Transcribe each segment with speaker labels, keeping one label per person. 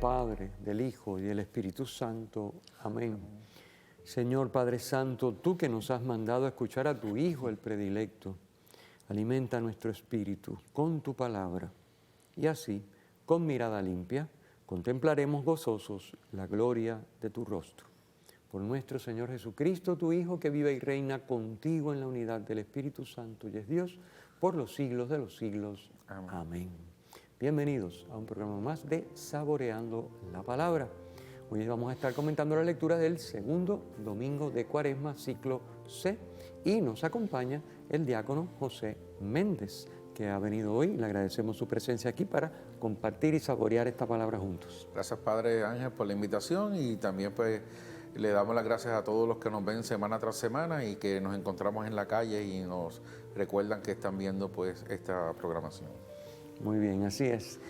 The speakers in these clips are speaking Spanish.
Speaker 1: Padre, del Hijo y del Espíritu Santo. Amén. Señor Padre Santo, tú que nos has mandado a escuchar a tu Hijo, el predilecto, alimenta nuestro espíritu con tu palabra. Y así, con mirada limpia, contemplaremos gozosos la gloria de tu rostro. Por nuestro Señor Jesucristo, tu Hijo, que vive y reina contigo en la unidad del Espíritu Santo y es Dios, por los siglos de los siglos. Amén. Amén. Bienvenidos a un programa más de Saboreando la Palabra. Hoy vamos a estar comentando la lectura del segundo domingo de Cuaresma, ciclo C, y nos acompaña el diácono José Méndez, que ha venido hoy. Le agradecemos su presencia aquí para compartir y saborear esta palabra juntos.
Speaker 2: Gracias, Padre Ángel, por la invitación, y también pues le damos las gracias a todos los que nos ven semana tras semana y que nos encontramos en la calle y nos recuerdan que están viendo pues esta programación.
Speaker 1: Muy bien, así es.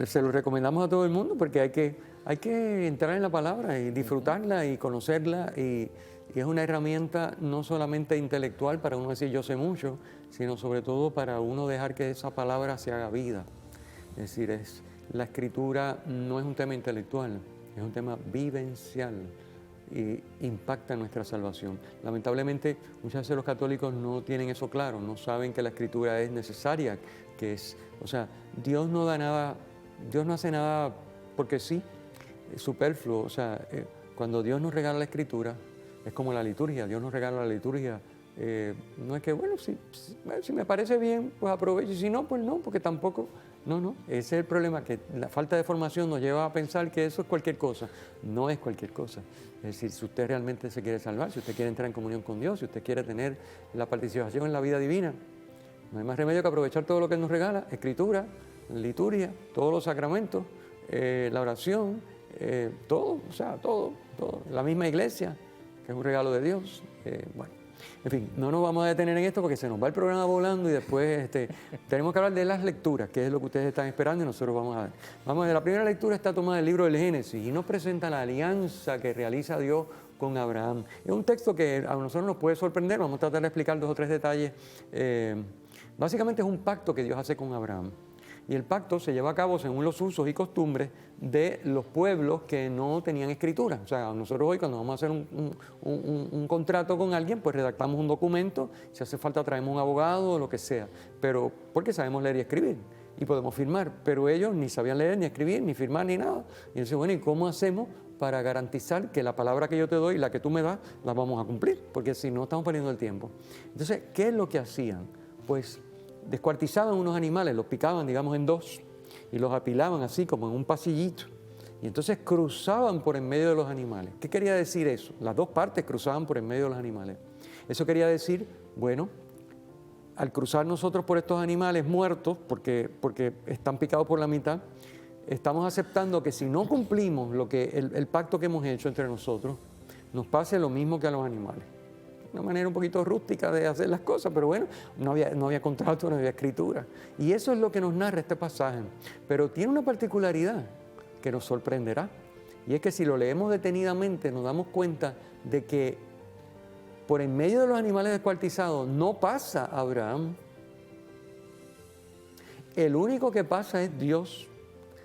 Speaker 1: Se lo recomendamos a todo el mundo porque hay que entrar en la palabra y disfrutarla y conocerla, y es una herramienta no solamente intelectual para uno decir yo sé mucho, sino sobre todo para uno dejar que esa palabra se haga vida. Es decir, la escritura no es un tema intelectual, es un tema vivencial y impacta nuestra salvación. Lamentablemente, muchas veces los católicos no tienen eso claro, no saben que la escritura es necesaria, Dios no da nada, Dios no hace nada porque sí, es superfluo. Cuando Dios nos regala la escritura, es como la liturgia, Dios nos regala la liturgia. No es que, si me parece bien, pues aprovecho, y si no, pues no, porque tampoco, no, ese es el problema, que la falta de formación nos lleva a pensar que eso es cualquier cosa. No es cualquier cosa. Es decir, si usted realmente se quiere salvar, si usted quiere entrar en comunión con Dios, si usted quiere tener la participación en la vida divina, no hay más remedio que aprovechar todo lo que Él nos regala: escritura, liturgia, todos los sacramentos, la oración, todo, la misma iglesia, que es un regalo de Dios. En fin, no nos vamos a detener en esto porque se nos va el programa volando y después tenemos que hablar de las lecturas, que es lo que ustedes están esperando, y nosotros vamos a ver. Vamos a ver, la primera lectura está tomada del libro del Génesis y nos presenta la alianza que realiza Dios con Abraham. Es un texto que a nosotros nos puede sorprender, vamos a tratar de explicar 2 o 3 detalles. Básicamente es un pacto que Dios hace con Abraham. Y el pacto se lleva a cabo según los usos y costumbres de los pueblos que no tenían escritura. O sea, nosotros hoy cuando vamos a hacer un contrato con alguien, pues redactamos un documento, si hace falta traemos un abogado o lo que sea, pero porque sabemos leer y escribir y podemos firmar, pero ellos ni sabían leer, ni escribir, ni firmar, ni nada. Y entonces, ¿y cómo hacemos para garantizar que la palabra que yo te doy y la que tú me das, la vamos a cumplir? Porque si no, estamos perdiendo el tiempo. Entonces, ¿qué es lo que hacían? Pues descuartizaban unos animales, los picaban, digamos, en 2 y los apilaban así como en un pasillito, y entonces cruzaban por en medio de los animales. ¿Qué quería decir eso? Las 2 partes cruzaban por en medio de los animales. Eso quería decir, al cruzar nosotros por estos animales muertos, porque están picados por la mitad, estamos aceptando que si no cumplimos el pacto que hemos hecho entre nosotros, nos pase lo mismo que a los animales. Una manera un poquito rústica de hacer las cosas, pero no había contrato, no había escritura. Y eso es lo que nos narra este pasaje. Pero tiene una particularidad que nos sorprenderá, y es que si lo leemos detenidamente nos damos cuenta de que por en medio de los animales descuartizados no pasa Abraham. El único que pasa es Dios,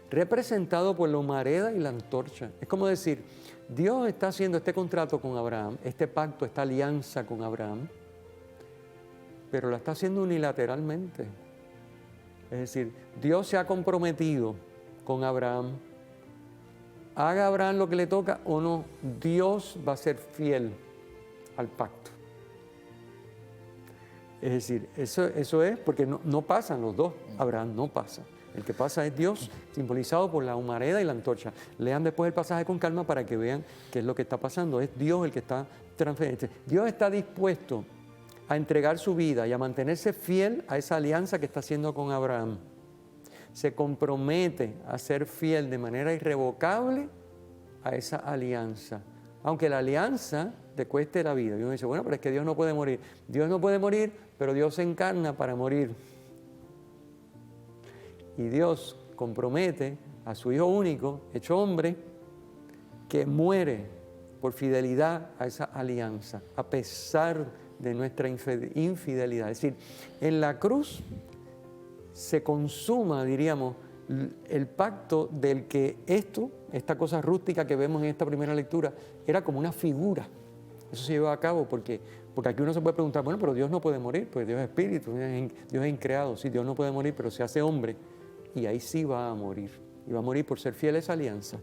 Speaker 1: representado por la humareda y la antorcha. Es como decir, Dios está haciendo este contrato con Abraham, este pacto, esta alianza con Abraham, pero la está haciendo unilateralmente. Es decir, Dios se ha comprometido con Abraham. Haga Abraham lo que le toca o no, Dios va a ser fiel al pacto. Es decir, eso es porque no pasan los dos. Abraham no pasa. El que pasa es Dios, simbolizado por la humareda y la antorcha. Lean después el pasaje con calma para que vean qué es lo que está pasando. Es Dios el que está transferiendo. Dios está dispuesto a entregar su vida y a mantenerse fiel a esa alianza que está haciendo con Abraham. Se compromete a ser fiel de manera irrevocable a esa alianza. Aunque la alianza te cueste la vida. Y uno dice, pero es que Dios no puede morir. Dios no puede morir, pero Dios se encarna para morir. Y Dios compromete a su Hijo único, hecho hombre, que muere por fidelidad a esa alianza, a pesar de nuestra infidelidad. Es decir, en la cruz se consuma, diríamos, el pacto del que esta cosa rústica que vemos en esta primera lectura, era como una figura. Eso se llevó a cabo porque aquí uno se puede preguntar, bueno, pero Dios no puede morir, pues Dios es espíritu, Dios es increado. Sí, Dios no puede morir, pero se hace hombre y ahí sí va a morir. Y va a morir por ser fiel a esa alianza.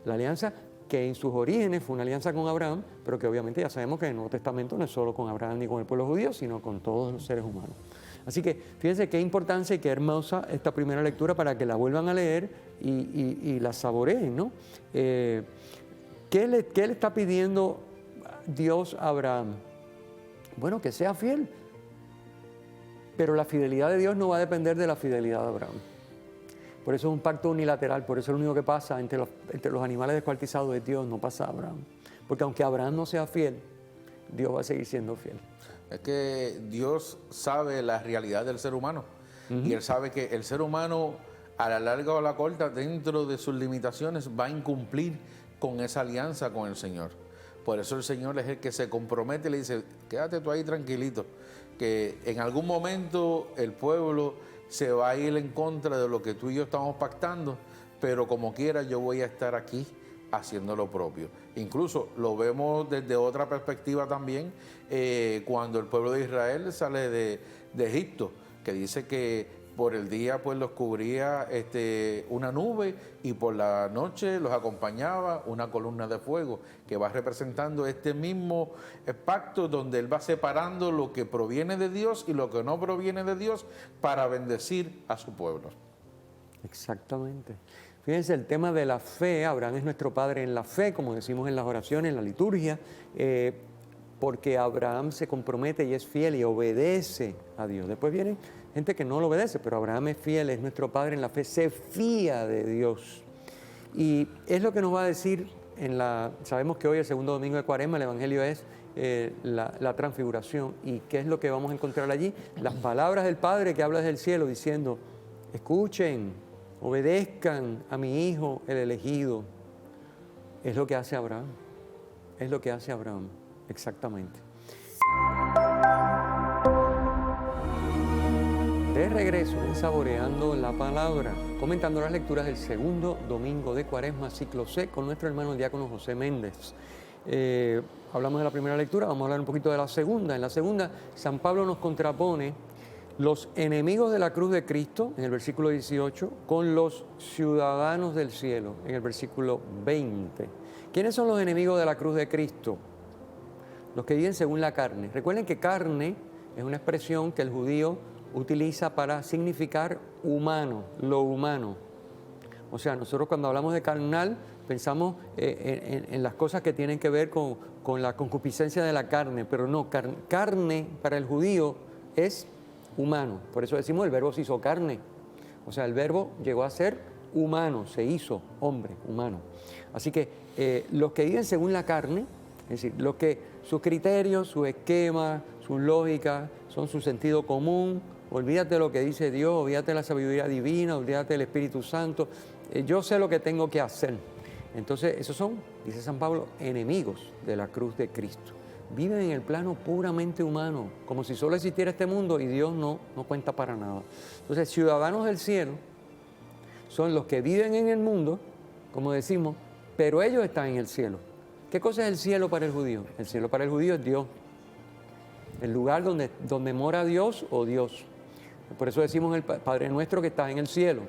Speaker 1: La alianza que en sus orígenes fue una alianza con Abraham, pero que obviamente ya sabemos que en el Nuevo Testamento no es solo con Abraham ni con el pueblo judío, sino con todos los seres humanos. Así que fíjense qué importancia y qué hermosa esta primera lectura para que la vuelvan a leer y la saboreen, ¿no? ¿Qué le está pidiendo Dios a Abraham? Bueno, que sea fiel, pero la fidelidad de Dios no va a depender de la fidelidad de Abraham. Por eso es un pacto unilateral, por eso lo único que pasa entre los animales descuartizados es Dios, no pasa Abraham. Porque aunque Abraham no sea fiel, Dios va a seguir siendo fiel.
Speaker 2: Es que Dios sabe la realidad del ser humano y Él sabe que el ser humano a la larga o a la corta, dentro de sus limitaciones, va a incumplir con esa alianza con el Señor. Por eso el Señor es el que se compromete y le dice, quédate tú ahí tranquilito, que en algún momento el pueblo se va a ir en contra de lo que tú y yo estamos pactando, pero como quiera yo voy a estar aquí haciendo lo propio. Incluso lo vemos desde otra perspectiva también, cuando el pueblo de Israel sale de Egipto, que dice que por el día pues los cubría una nube y por la noche los acompañaba una columna de fuego, que va representando este mismo pacto donde Él va separando lo que proviene de Dios y lo que no proviene de Dios para bendecir a su pueblo.
Speaker 1: Exactamente. Fíjense, el tema de la fe, Abraham es nuestro padre en la fe, como decimos en las oraciones, en la liturgia, porque Abraham se compromete y es fiel y obedece a Dios. Después viene gente que no lo obedece, pero Abraham es fiel, es nuestro padre en la fe, se fía de Dios. Y es lo que nos va a decir sabemos que hoy el segundo domingo de Cuaresma, el Evangelio es la transfiguración. ¿Y qué es lo que vamos a encontrar allí? Las palabras del Padre que habla desde el cielo diciendo, escuchen, obedezcan a mi Hijo, el elegido. Es lo que hace Abraham, es lo que hace Abraham, exactamente. De regreso, saboreando la palabra, comentando las lecturas del segundo domingo de Cuaresma, ciclo C, con nuestro hermano el diácono José Méndez. Hablamos de la primera lectura, vamos a hablar un poquito de la segunda. En la segunda, San Pablo nos contrapone los enemigos de la cruz de Cristo, en el versículo 18, con los ciudadanos del cielo, en el versículo 20. ¿Quiénes son los enemigos de la cruz de Cristo? Los que viven según la carne. Recuerden que carne es una expresión que el judío utiliza para significar humano, lo humano. O sea, nosotros cuando hablamos de carnal pensamos en las cosas que tienen que ver con la concupiscencia de la carne, pero no, carne para el judío es humano. Por eso decimos el verbo se hizo carne. O sea, el verbo llegó a ser humano, se hizo hombre, humano. Así que los que viven según la carne, es decir, los que sus criterios, sus esquemas, sus lógicas son su sentido común, olvídate de lo que dice Dios, olvídate de la sabiduría divina, olvídate del Espíritu Santo, yo sé lo que tengo que hacer. Entonces, esos son, dice San Pablo, enemigos de la cruz de Cristo. Viven en el plano puramente humano, como si solo existiera este mundo y Dios no cuenta para nada. Entonces, ciudadanos del cielo son los que viven en el mundo, como decimos, pero ellos están en el cielo. ¿Qué cosa es el cielo para el judío? El cielo para el judío es Dios, el lugar donde mora Dios o Dios. Por eso decimos el Padre Nuestro que está en el cielo.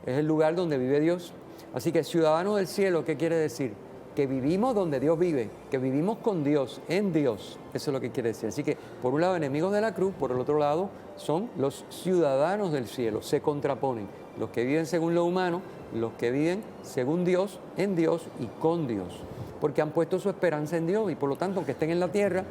Speaker 1: Es el lugar donde vive Dios. Así que ciudadanos del cielo, ¿qué quiere decir? Que vivimos donde Dios vive, que vivimos con Dios, en Dios. Eso es lo que quiere decir. Así que, por un lado, enemigos de la cruz, por el otro lado, son los ciudadanos del cielo. Se contraponen los que viven según lo humano, los que viven según Dios, en Dios y con Dios. Porque han puesto su esperanza en Dios y, por lo tanto, aunque estén en la tierra,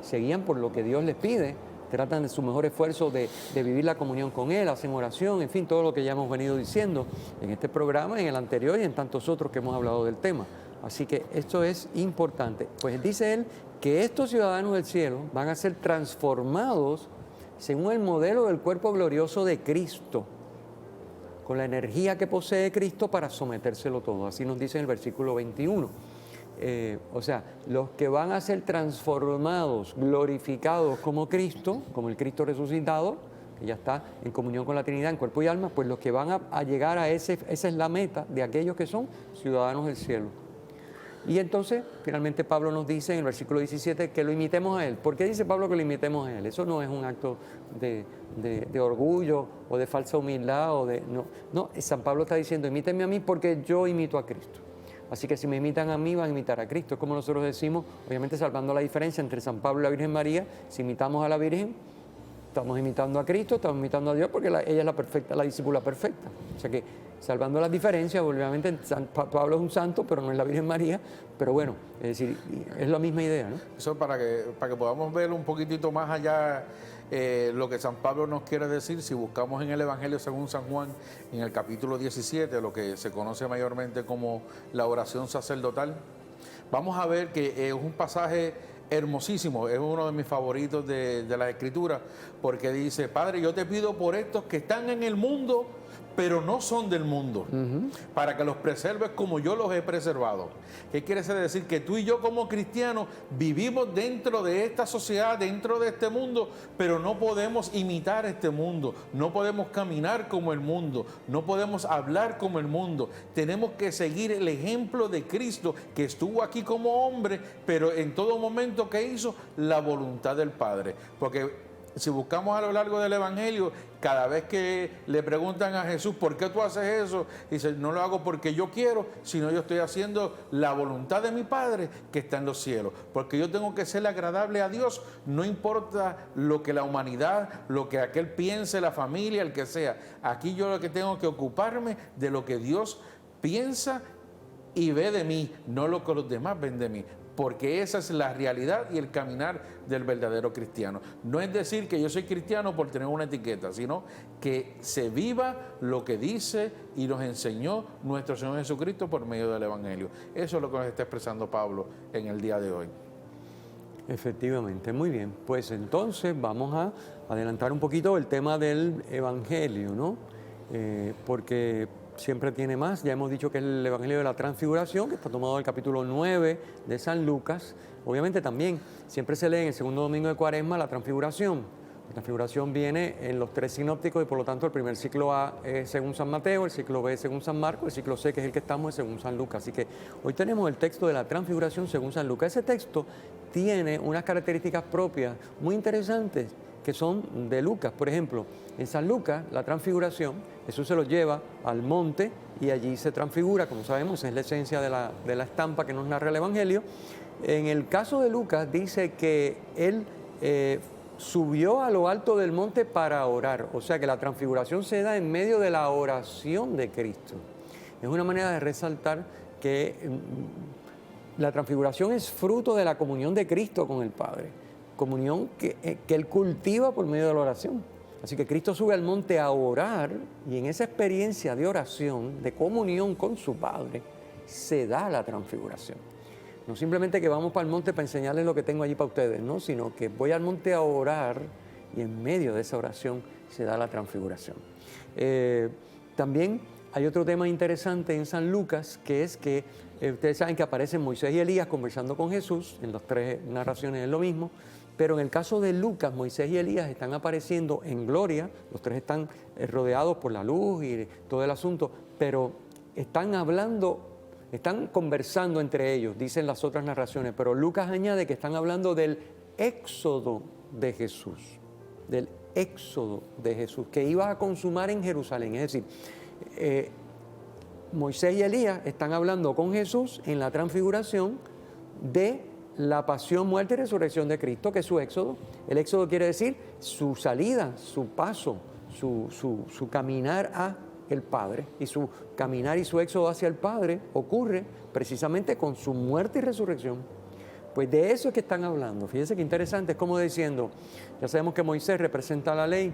Speaker 1: se guían por lo que Dios les pide, tratan de su mejor esfuerzo de vivir la comunión con Él, hacen oración, en fin, todo lo que ya hemos venido diciendo en este programa, en el anterior y en tantos otros que hemos hablado del tema. Así que esto es importante. Pues dice él que estos ciudadanos del cielo van a ser transformados según el modelo del cuerpo glorioso de Cristo, con la energía que posee Cristo para sometérselo todo. Así nos dice en el versículo 21. O sea, los que van a ser transformados, glorificados como Cristo, como el Cristo resucitado, que ya está en comunión con la Trinidad en cuerpo y alma, pues los que van a llegar a esa es la meta de aquellos que son ciudadanos del cielo. Y entonces, finalmente Pablo nos dice en el versículo 17 que lo imitemos a Él. ¿Por qué dice Pablo que lo imitemos a Él? Eso no es un acto de orgullo o de falsa humildad. No, San Pablo está diciendo, imítenme a mí porque yo imito a Cristo. Así que si me imitan a mí, van a imitar a Cristo. Es como nosotros decimos, obviamente salvando la diferencia entre San Pablo y la Virgen María, si imitamos a la Virgen, estamos imitando a Cristo, estamos imitando a Dios porque ella es la perfecta, la discípula perfecta. O sea que, salvando las diferencias, obviamente Pablo es un santo, pero no es la Virgen María, pero bueno, es decir, es la misma idea, ¿no?
Speaker 2: Eso para que podamos ver un poquitito más allá lo que San Pablo nos quiere decir, si buscamos en el Evangelio según San Juan, en el capítulo 17, lo que se conoce mayormente como la oración sacerdotal, vamos a ver que es un pasaje hermosísimo, es uno de mis favoritos de la Escritura, porque dice, Padre, yo te pido por estos que están en el mundo, pero no son del mundo, para que los preserves como yo los he preservado. ¿Qué quiere decir? Que tú y yo como cristianos vivimos dentro de esta sociedad, dentro de este mundo, pero no podemos imitar este mundo, no podemos caminar como el mundo, no podemos hablar como el mundo. Tenemos que seguir el ejemplo de Cristo, que estuvo aquí como hombre, pero en todo momento que hizo la voluntad del Padre. Porque si buscamos a lo largo del Evangelio, cada vez que le preguntan a Jesús, ¿por qué tú haces eso? Dice, no lo hago porque yo quiero, sino yo estoy haciendo la voluntad de mi Padre que está en los cielos. Porque yo tengo que ser agradable a Dios, no importa lo que la humanidad, lo que aquel piense, la familia, el que sea. Aquí yo lo que tengo que ocuparme de lo que Dios piensa y ve de mí, no lo que los demás ven de mí. Porque esa es la realidad y el caminar del verdadero cristiano. No es decir que yo soy cristiano por tener una etiqueta, sino que se viva lo que dice y nos enseñó nuestro Señor Jesucristo por medio del Evangelio. Eso es lo que nos está expresando Pablo en el día de hoy.
Speaker 1: Efectivamente, muy bien. Pues entonces vamos a adelantar un poquito el tema del Evangelio, ¿no? Porque siempre tiene más. Ya hemos dicho que es el Evangelio de la Transfiguración, que está tomado del capítulo 9 de San Lucas. Obviamente también siempre se lee en el segundo domingo de Cuaresma la Transfiguración. La Transfiguración viene en los tres sinópticos y por lo tanto el primer ciclo A es según San Mateo, el ciclo B es según San Marcos, el ciclo C, que es el que estamos, es según San Lucas. Así que hoy tenemos el texto de la Transfiguración según San Lucas. Ese texto tiene unas características propias muy interesantes que son de Lucas. Por ejemplo, en San Lucas, la transfiguración, Jesús se los lleva al monte y allí se transfigura, como sabemos, es la esencia de la estampa que nos narra el Evangelio. En el caso de Lucas dice que él subió a lo alto del monte para orar, o sea que la transfiguración se da en medio de la oración de Cristo. Es una manera de resaltar que la transfiguración es fruto de la comunión de Cristo con el Padre, comunión que Él cultiva por medio de la oración. Así que Cristo sube al monte a orar y en esa experiencia de oración, de comunión con su Padre, se da la transfiguración. No simplemente que vamos para el monte para enseñarles lo que tengo allí para ustedes, ¿no? Sino que voy al monte a orar y en medio de esa oración se da la transfiguración. También hay otro tema interesante en San Lucas, que es que ustedes saben que aparecen Moisés y Elías conversando con Jesús, en las tres narraciones es lo mismo, pero en el caso de Lucas, Moisés y Elías están apareciendo en gloria, los tres están rodeados por la luz y todo el asunto, pero están hablando, están conversando entre ellos, dicen las otras narraciones, pero Lucas añade que están hablando del éxodo de Jesús, del éxodo de Jesús, que iba a consumar en Jerusalén, es decir, Moisés y Elías están hablando con Jesús en la transfiguración de la pasión, muerte y resurrección de Cristo, que es su éxodo. El éxodo quiere decir su salida, su paso, su caminar a el Padre. Y su caminar y su éxodo hacia el Padre ocurre precisamente con su muerte y resurrección. Pues de eso es que están hablando. Fíjense qué interesante, es como diciendo, ya sabemos que Moisés representa la ley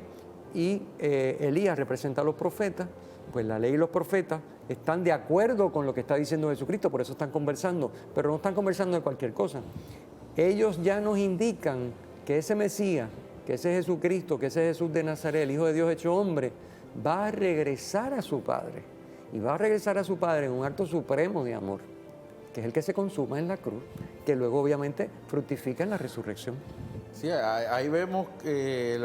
Speaker 1: y Elías representa a los profetas. Pues la ley y los profetas están de acuerdo con lo que está diciendo Jesucristo, por eso están conversando, pero no están conversando de cualquier cosa. Ellos ya nos indican que ese Mesías, que ese Jesucristo, que ese Jesús de Nazaret, el Hijo de Dios hecho hombre, va a regresar a su Padre. Y va a regresar a su Padre en un acto supremo de amor, que es el que se consuma en la cruz, que luego obviamente fructifica en la resurrección.
Speaker 2: Sí, ahí vemos que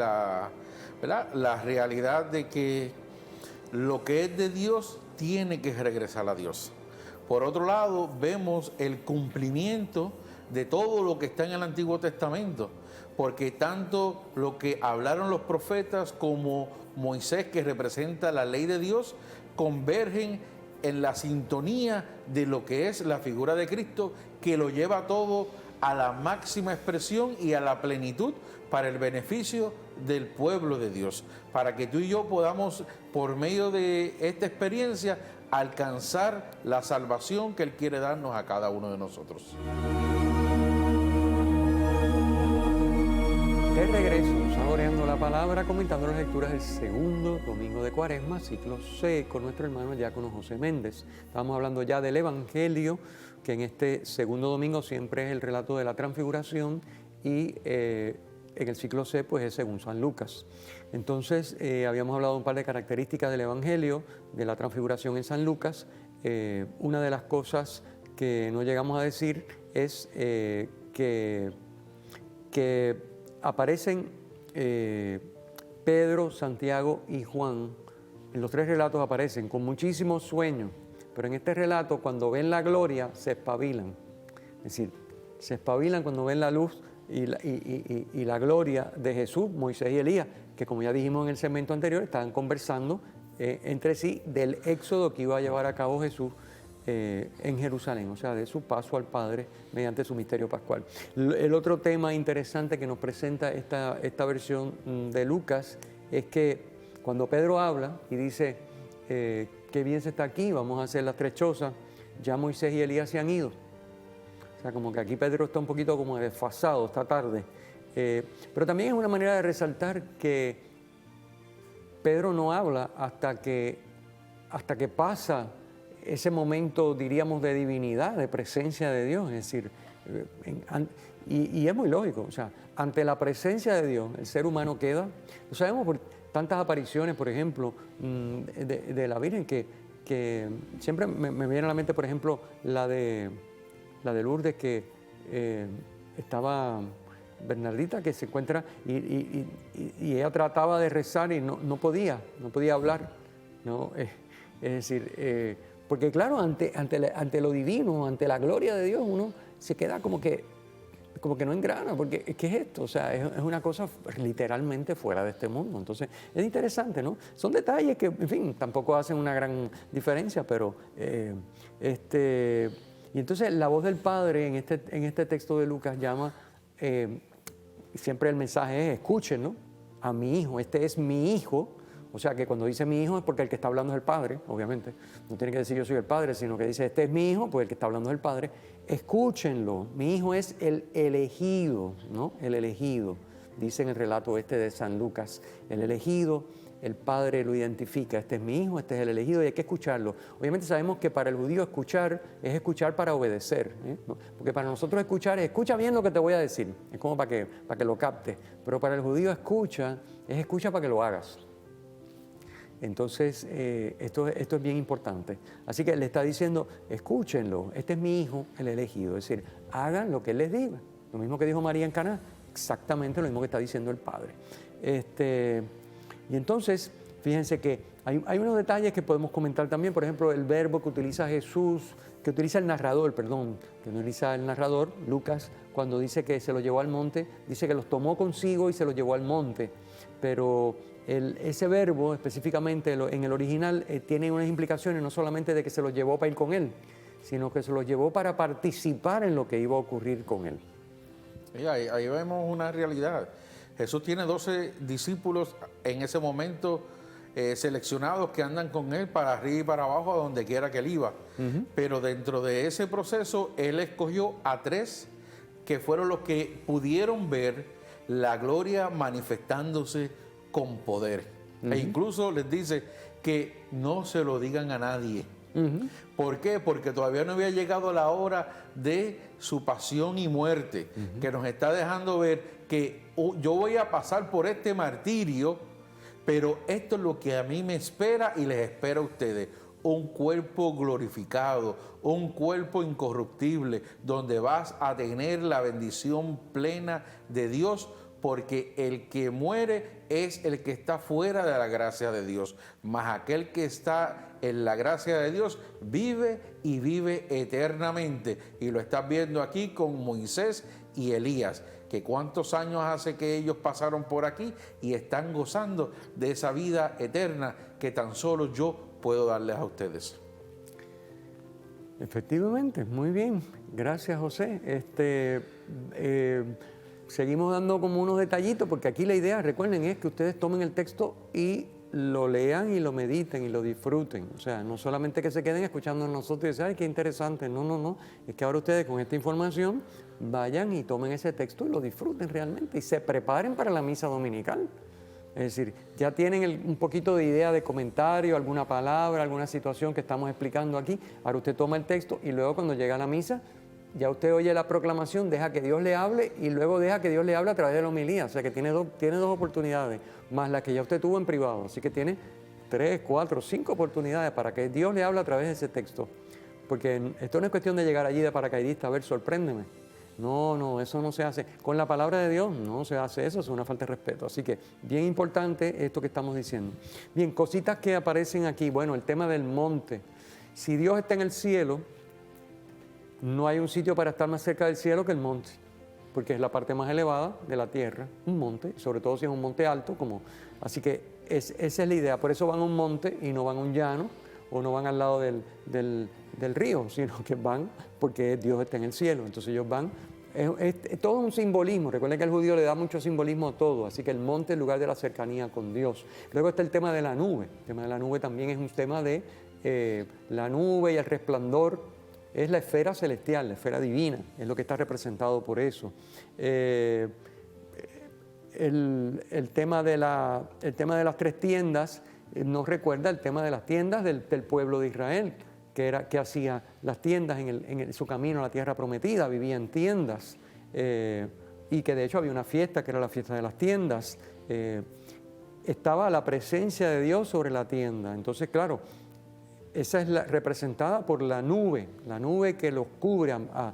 Speaker 2: ¿verdad?, la realidad de que lo que es de Dios tiene que regresar a Dios. Por otro lado, vemos el cumplimiento de todo lo que está en el Antiguo Testamento, porque tanto lo que hablaron los profetas como Moisés, que representa la ley de Dios, convergen en la sintonía de lo que es la figura de Cristo, que lo lleva todo a la máxima expresión y a la plenitud para el beneficio del pueblo de Dios, para que tú y yo podamos, por medio de esta experiencia, alcanzar la salvación que Él quiere darnos a cada uno de nosotros.
Speaker 1: De regreso, saboreando la palabra, comentando las lecturas del segundo domingo de Cuaresma, ciclo C, con nuestro hermano el diácono José Méndez. Estamos hablando ya del Evangelio, que en este segundo domingo siempre es el relato de la transfiguración, y en el ciclo C pues es según San Lucas. Entonces habíamos hablado un par de características del Evangelio, de la transfiguración en San Lucas. Una de las cosas que no llegamos a decir es que aparecen Pedro, Santiago y Juan. En los tres relatos aparecen con muchísimos sueños, pero en este relato, cuando ven la gloria, se espabilan. Es decir, se espabilan cuando ven la luz y la gloria de Jesús, Moisés y Elías, que como ya dijimos en el segmento anterior, estaban conversando entre sí del éxodo que iba a llevar a cabo Jesús en Jerusalén, o sea, de su paso al Padre mediante su misterio pascual. El otro tema interesante que nos presenta esta versión de Lucas es que cuando Pedro habla y dice, qué bien se está aquí, vamos a hacer las tres chozas, ya Moisés y Elías se han ido. O sea, como que aquí Pedro está un poquito como desfasado, está tarde. Pero también es una manera de resaltar que Pedro no habla hasta que pasa ese momento, diríamos, de divinidad, de presencia de Dios. Es decir, y es muy lógico, o sea, ante la presencia de Dios, el ser humano queda, lo sabemos por tantas apariciones, por ejemplo, de la Virgen, que siempre me viene a la mente, por ejemplo, la de Lourdes, que estaba Bernardita, que se encuentra y ella trataba de rezar y no podía hablar, ¿no? Es decir, porque claro, ante lo divino, ante la gloria de Dios, uno se queda como que no engrana, porque ¿qué es esto? O sea, es una cosa literalmente fuera de este mundo. Entonces, es interesante, ¿no? Son detalles que, en fin, tampoco hacen una gran diferencia, pero y entonces la voz del Padre en este texto de Lucas llama, siempre el mensaje es, escuchen, ¿no?, a mi hijo, este es mi hijo. O sea, que cuando dice mi hijo es porque el que está hablando es el Padre, obviamente. No tiene que decir yo soy el Padre, sino que dice este es mi hijo, pues el que está hablando es el Padre. Escúchenlo, mi hijo es el elegido, ¿no? El elegido, dice en el relato de San Lucas, el elegido. El Padre lo identifica, este es mi hijo, este es el elegido y hay que escucharlo. Obviamente sabemos que para el judío escuchar es escuchar para obedecer, ¿eh? Porque para nosotros escuchar es escucha bien lo que te voy a decir, es como para que lo captes, pero para el judío escucha para que lo hagas. Entonces, esto es bien importante. Así que le está diciendo, escúchenlo, este es mi hijo, el elegido, es decir, hagan lo que él les diga. Lo mismo que dijo María en Caná, exactamente lo mismo que está diciendo el Padre. Y entonces, fíjense que hay unos detalles que podemos comentar también, por ejemplo, el verbo que utiliza el narrador, Lucas, cuando dice que se lo llevó al monte, dice que los tomó consigo y se los llevó al monte, pero ese verbo específicamente en el original tiene unas implicaciones no solamente de que se los llevó para ir con él, sino que se los llevó para participar en lo que iba a ocurrir con él.
Speaker 2: Y ahí vemos una realidad. Jesús tiene 12 discípulos en ese momento seleccionados que andan con él para arriba y para abajo a donde quiera que él iba. Pero dentro de ese proceso él escogió a 3 que fueron los que pudieron ver la gloria manifestándose con poder. E incluso les dice que no se lo digan a nadie. ¿Por qué? Porque todavía no había llegado la hora de su pasión y muerte, que nos está dejando ver que yo voy a pasar por este martirio, pero esto es lo que a mí me espera y les espera a ustedes. Un cuerpo glorificado, un cuerpo incorruptible, donde vas a tener la bendición plena de Dios porque el que muere es el que está fuera de la gracia de Dios, mas aquel que está en la gracia de Dios vive y vive eternamente. Y lo estás viendo aquí con Moisés y Elías, que cuántos años hace que ellos pasaron por aquí y están gozando de esa vida eterna que tan solo yo puedo darles a ustedes.
Speaker 1: Efectivamente, muy bien. Gracias, José. Seguimos dando como unos detallitos, porque aquí la idea, recuerden, es que ustedes tomen el texto y lo lean y lo mediten y lo disfruten. O sea, no solamente que se queden escuchando a nosotros y decir, ay, qué interesante. No, no, no. Es que ahora ustedes con esta información vayan y tomen ese texto y lo disfruten realmente y se preparen para la misa dominical. Es decir, ya tienen un poquito de idea de comentario, alguna palabra, alguna situación que estamos explicando aquí. Ahora usted toma el texto y luego cuando llega a la misa, ya usted oye la proclamación, deja que Dios le hable y luego deja que Dios le hable a través de la homilía. O sea que tiene dos oportunidades, más la que ya usted tuvo en privado. Así que tiene 3, 4, 5 oportunidades para que Dios le hable a través de ese texto. Porque esto no es cuestión de llegar allí de paracaidista, a ver, sorpréndeme. No, no, eso no se hace. Con la palabra de Dios no se hace eso, es una falta de respeto. Así que bien importante esto que estamos diciendo. Bien, cositas que aparecen aquí. Bueno, el tema del monte. Si Dios está en el cielo, no hay un sitio para estar más cerca del cielo que el monte, porque es la parte más elevada de la tierra, un monte, sobre todo si es un monte alto, así que esa es la idea. Por eso van a un monte y no van a un llano, o no van al lado del río, sino que van porque Dios está en el cielo. Entonces ellos van, es todo un simbolismo. Recuerden que el judío le da mucho simbolismo a todo, así que el monte es el lugar de la cercanía con Dios. Luego está el tema de la nube. El tema de la nube también es un tema de la nube y el resplandor. Es la esfera celestial, la esfera divina, es lo que está representado por eso. El tema de las 3 tiendas nos recuerda el tema de las tiendas del pueblo de Israel, que hacía las tiendas en su camino a la tierra prometida, vivía en tiendas, y que de hecho había una fiesta que era la fiesta de las tiendas. Estaba la presencia de Dios sobre la tienda. Entonces, claro, esa es representada por la nube que los cubre a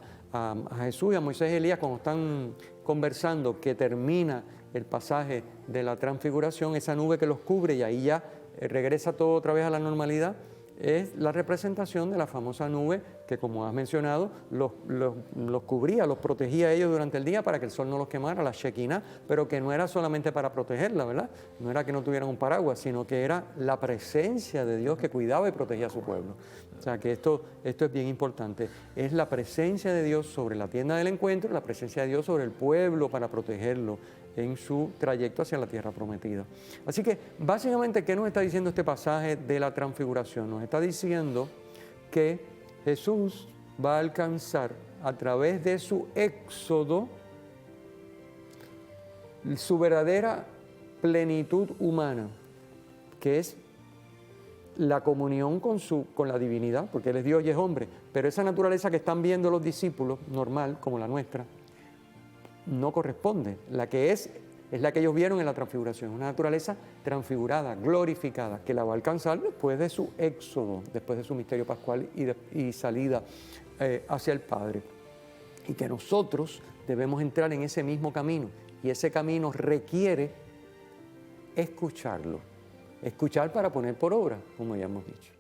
Speaker 1: Jesús y a Moisés y Elías cuando están conversando, que termina el pasaje de la transfiguración, esa nube que los cubre y ahí ya regresa todo otra vez a la normalidad. Es la representación de la famosa nube que, como has mencionado, los cubría, los protegía a ellos durante el día para que el sol no los quemara, la Shekinah, pero que no era solamente para protegerla, ¿verdad? No era que no tuvieran un paraguas, sino que era la presencia de Dios que cuidaba y protegía a su pueblo. O sea que esto es bien importante. Es la presencia de Dios sobre la tienda del encuentro, la presencia de Dios sobre el pueblo para protegerlo en su trayecto hacia la tierra prometida. Así que, básicamente, ¿qué nos está diciendo este pasaje de la transfiguración? Nos está diciendo que Jesús va a alcanzar a través de su éxodo su verdadera plenitud humana, que es la comunión con la divinidad, porque Él es Dios y es hombre, pero esa naturaleza que están viendo los discípulos, normal, como la nuestra, no corresponde. La que es la que ellos vieron en la transfiguración, una naturaleza transfigurada, glorificada, que la va a alcanzar después de su éxodo, después de su misterio pascual y salida hacia el Padre. Y que nosotros debemos entrar en ese mismo camino, y ese camino requiere escucharlo, escuchar para poner por obra, como ya hemos dicho.